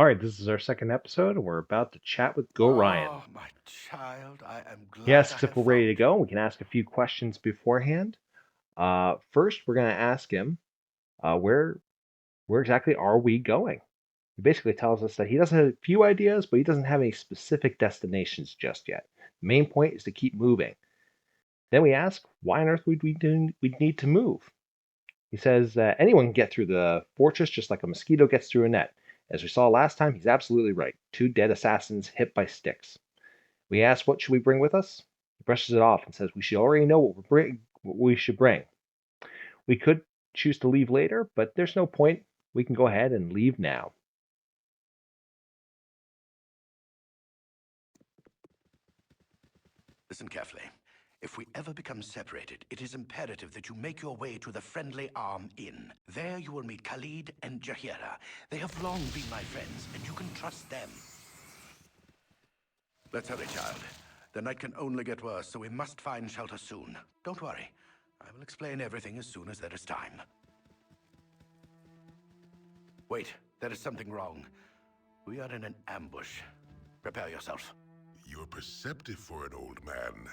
right, this is our second episode, and we're about to chat with Gorion. Oh, my child, I am He glad I asks if have we're ready to found go, you. and we can ask a few questions beforehand. First, we're going to ask him where exactly are we going? He basically tells us that he doesn't have a few ideas, but he doesn't have any specific destinations just yet. The main point is to keep moving. Then we ask, why on earth would we need to move? He says anyone can get through the fortress just like a mosquito gets through a net. As we saw last time, he's absolutely right. Two dead assassins hit by sticks. We ask, what should we bring with us? He brushes it off and says we should already know what we should bring. We could choose to leave later, but there's no point. We can go ahead and leave now. Listen carefully. If we ever become separated, it is imperative that you make your way to the Friendly Arm Inn. There you will meet Khalid and Jahira. They have long been my friends, and you can trust them. Let's hurry, child. The night can only get worse, so we must find shelter soon. Don't worry. I will explain everything as soon as there is time. Wait, there is something wrong. We are in an ambush. Prepare yourself. You're perceptive for an old man.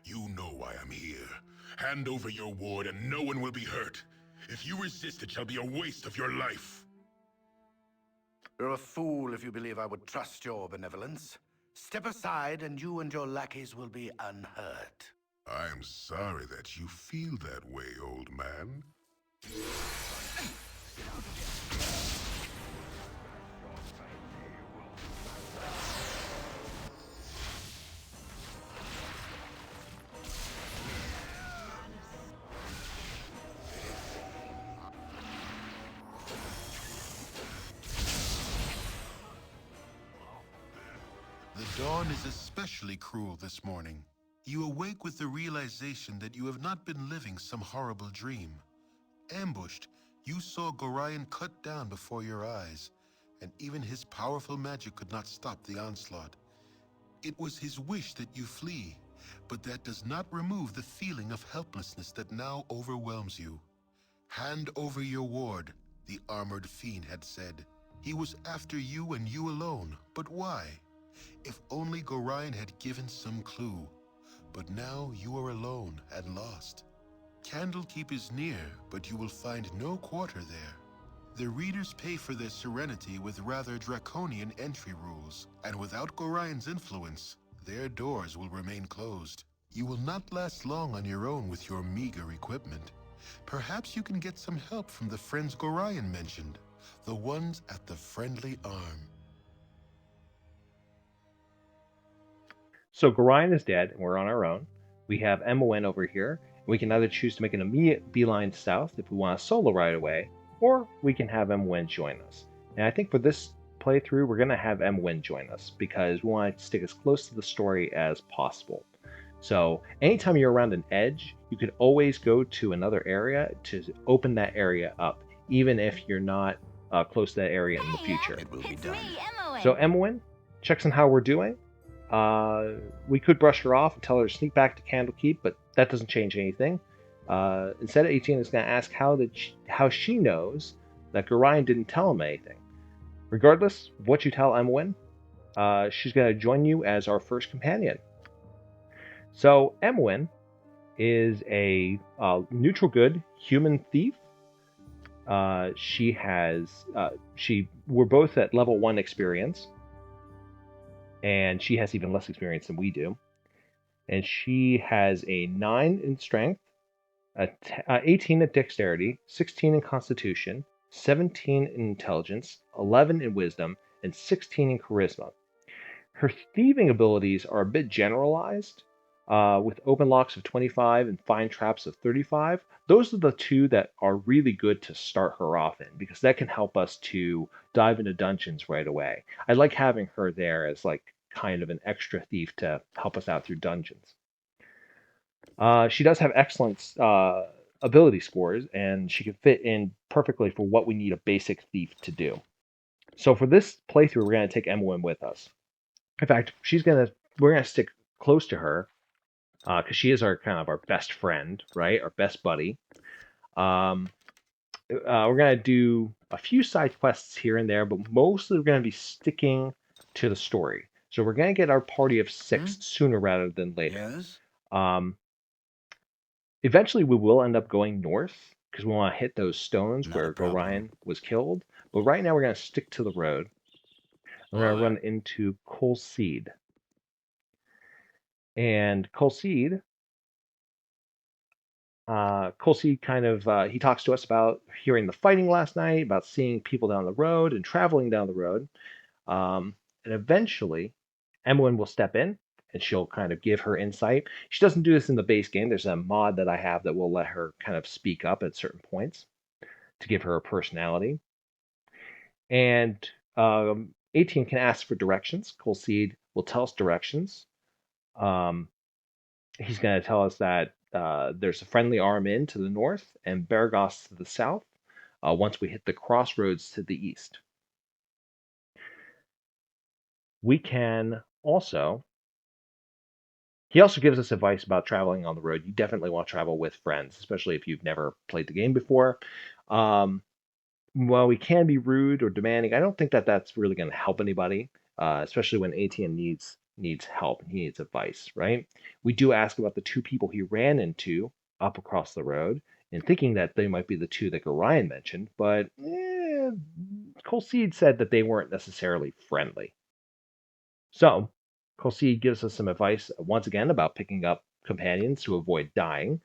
You know why I'm here. Hand over your ward and no one will be hurt. If you resist, it shall be a waste of your life. You're a fool if you believe I would trust your benevolence. Step aside and you and your lackeys will be unhurt. I'm sorry that you feel that way, old man. The dawn is especially cruel this morning. You awake with the realization that you have not been living some horrible dream. Ambushed, you saw Gorion cut down before your eyes, and even his powerful magic could not stop the onslaught. It was his wish that you flee, but that does not remove the feeling of helplessness that now overwhelms you. Hand over your ward, the armored fiend had said. He was after you and you alone, but why? If only Gorion had given some clue. But now you are alone and lost. Candlekeep is near, but you will find no quarter there. The readers pay for their serenity with rather draconian entry rules, and without Gorion's influence, their doors will remain closed. You will not last long on your own with your meager equipment. Perhaps you can get some help from the friends Gorion mentioned, the ones at the Friendly Arm. So Gorion is dead, and we're on our own. We have Imoen over here. And we can either choose to make an immediate beeline south if we want to solo right away, or we can have Imoen join us. And I think for this playthrough, we're going to have Imoen join us because we want to stick as close to the story as possible. So anytime you're around an edge, you could always go to another area to open that area up, even if you're not close to that area in the future. It will be It's done. me, Imoen. So Imoen checks on how we're doing. We could brush her off and tell her to sneak back to Candlekeep, but that doesn't change anything. Instead, Atian is going to ask how she knows that Gorion didn't tell him anything. Regardless of what you tell Imoen, she's going to join you as our first companion. So Imoen is a neutral good human thief. We're both at level 1 experience, and she has even less experience than we do. And she has a 9 in strength, 18 in dexterity, 16 in constitution, 17 in intelligence, 11 in wisdom, and 16 in charisma. Her thieving abilities are a bit generalized, with open locks of 25 and find traps of 35. Those are the two that are really good to start her off in, because that can help us to dive into dungeons right away. I like having her there as like kind of an extra thief to help us out through dungeons. She does have excellent ability scores, and she can fit in perfectly for what we need a basic thief to do. So for this playthrough, we're going to take Imoen with us. In fact, we're gonna stick close to her because she is our kind of our best friend, right? Our best buddy. Um, we're going to do a few side quests here and there, but mostly we're going to be sticking to the story. So we're going to get our party of 6 sooner rather than later. Yes? Eventually, we will end up going north because we want to hit those stones Not a where problem. Gorion was killed. But right now, we're going to stick to the road. We're going to run into Kolsil. And Kolsil kind of he talks to us about hearing the fighting last night, about seeing people down the road and traveling down the road. And eventually, Imoen will step in and she'll kind of give her insight. She doesn't do this in the base game. There's a mod that I have that will let her kind of speak up at certain points to give her a personality. And Atian can ask for directions. Kolsil will tell us directions. He's going to tell us that there's a friendly arm in to the north and Baragos to the south once we hit the crossroads to the east. We can also He also gives us advice about traveling on the road. You definitely want to travel with friends, especially if you've never played the game before. Um, while we can be rude or demanding, I don't think that that's really going to help anybody, especially when Atian needs help. He needs advice, right? We do ask about the 2 people he ran into up across the road, and thinking that they might be the 2 that Gorion mentioned, but Colseed said that they weren't necessarily friendly. So, Kolsil gives us some advice once again about picking up companions to avoid dying.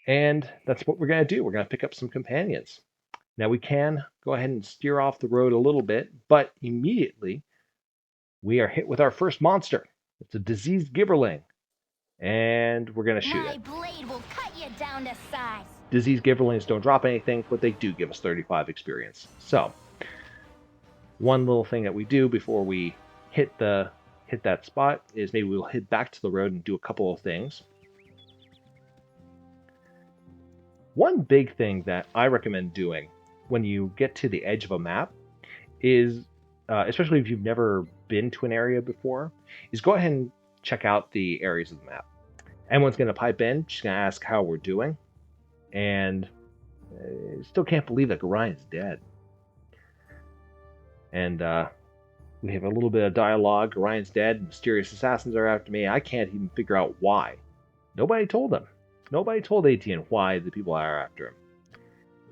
And that's what we're going to do. We're going to pick up some companions. Now, we can go ahead and steer off the road a little bit, but immediately we are hit with our first monster. It's a diseased gibberling, and we're going to shoot it. My blade will cut you down to size. Diseased gibberlings don't drop anything, but they do give us 35 experience. So, one little thing that we do before we hit that spot is maybe we'll head back to the road and do a couple of things. One big thing that I recommend doing when you get to the edge of a map is, especially if you've never been to an area before, is go ahead and check out the areas of the map. Everyone's going to pipe in. She's going to ask how we're doing. And I still can't believe that Gorion's dead. And we have a little bit of dialogue. Gorion's dead. Mysterious assassins are after me. I can't even figure out why. Nobody told them. Nobody told Atian why the people are after him.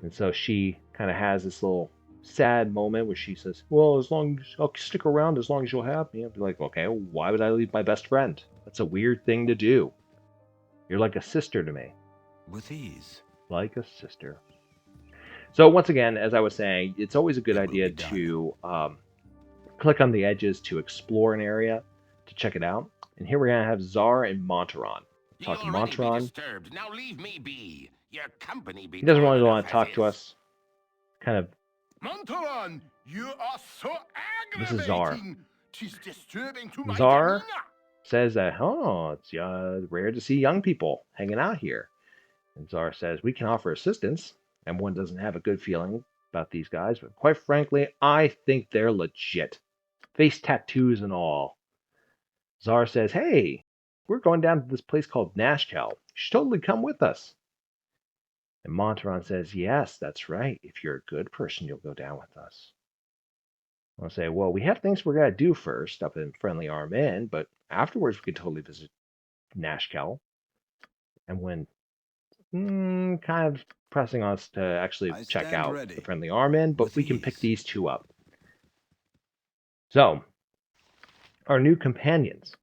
And so she kind of has this little sad moment where she says, well, as long as I'll stick around as long as you'll have me. I'll be like, okay, why would I leave my best friend? That's a weird thing to do. You're like a sister to me. With ease. Like a sister. So once again, as I was saying, it's always a good idea to click on the edges to explore an area, to check it out. And here we're going to have Xzar and Montaron. Talk to Montaron. Now leave me be. Your company be He doesn't really want to talk to us. Kind of. Montaron, you are so aggravating. This is Xzar. Tis disturbing to my Xzar demeanor. says that, it's rare to see young people hanging out here. And Xzar says, we can offer assistance. And one doesn't have a good feeling about these guys, but quite frankly, I think they're legit. Face tattoos and all. Xzar says, hey, we're going down to this place called Nashkel. You should totally come with us. And Montaron says, yes, that's right. If you're a good person, you'll go down with us. I'll say, well, we have things we're going to do first up in Friendly Arm Inn, but afterwards we could totally visit Nashkel. And when kind of pressing us to actually check out the Friendly Arm Inn, but we can pick these 2 up. So, our new companions.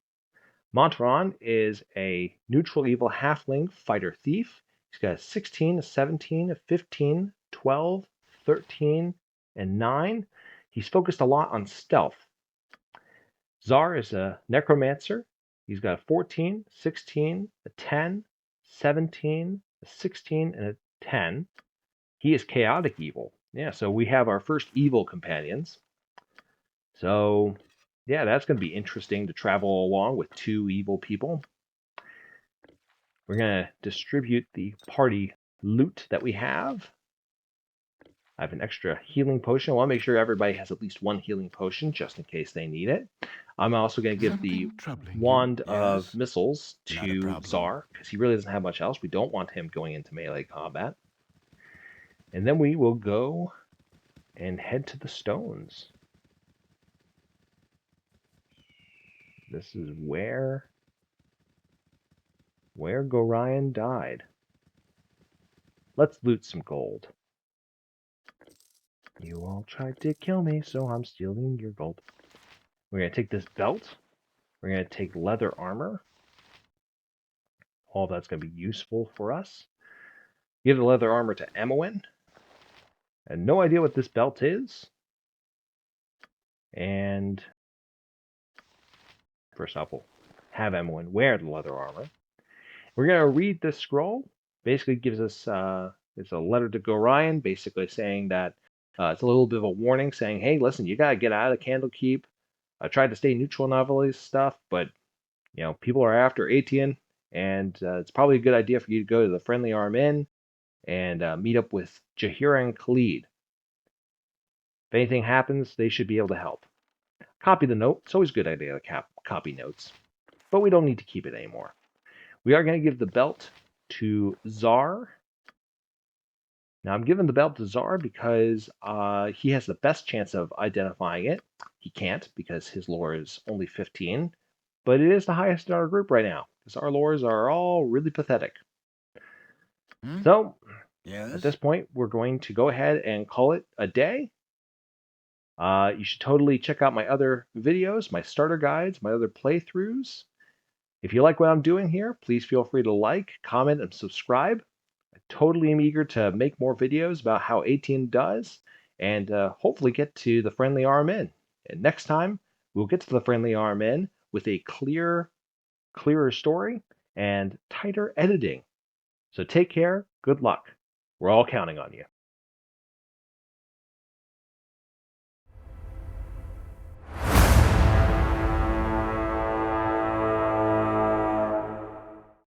Montaron is a neutral evil halfling fighter thief. He's got a 16, a 17, a 15, 12, 13, and 9. He's focused a lot on stealth. Xzar is a necromancer. He's got a 14, 16, a 10, 17, a 16, and a 10. He is chaotic evil. Yeah, so we have our first evil companions. So, yeah, that's going to be interesting to travel along with 2 evil people. We're going to distribute the party loot that we have. I have an extra healing potion. I want to make sure everybody has at least 1 healing potion just in case they need it. I'm also going to give the Wand of Missiles to Xzar because he really doesn't have much else. We don't want him going into melee combat. And then we will go and head to the stones. This is where Gorion died. Let's loot some gold. You all tried to kill me, so I'm stealing your gold. We're going to take this belt. We're going to take leather armor. All that's going to be useful for us. Give the leather armor to Imoen. And no idea what this belt is. And first off, we'll have Imoen wear the leather armor. We're going to read this scroll. Basically gives us, it's a letter to Gorion, basically saying that it's a little bit of a warning saying, hey, listen, you got to get out of Candlekeep. I tried to stay neutral in all this stuff, but, you know, people are after Atian, and it's probably a good idea for you to go to the Friendly Arm Inn and meet up with Jaheira and Khalid. If anything happens, they should be able to help. Copy the note. It's always a good idea to copy notes, but we don't need to keep it anymore. We are going to give the belt to Xzar. Now, I'm giving the belt to Xzar because he has the best chance of identifying it. He can't because his lore is only 15, but it is the highest in our group right now because our lores are all really pathetic. So, at this point, we're going to go ahead and call it a day. You should totally check out my other videos, my starter guides, my other playthroughs. If you like what I'm doing here, please feel free to like, comment, and subscribe. I totally am eager to make more videos about how Atian does, and hopefully get to the Friendly Arm Inn. And next time, we'll get to the Friendly Arm Inn with a clearer story and tighter editing. So take care, good luck. We're all counting on you.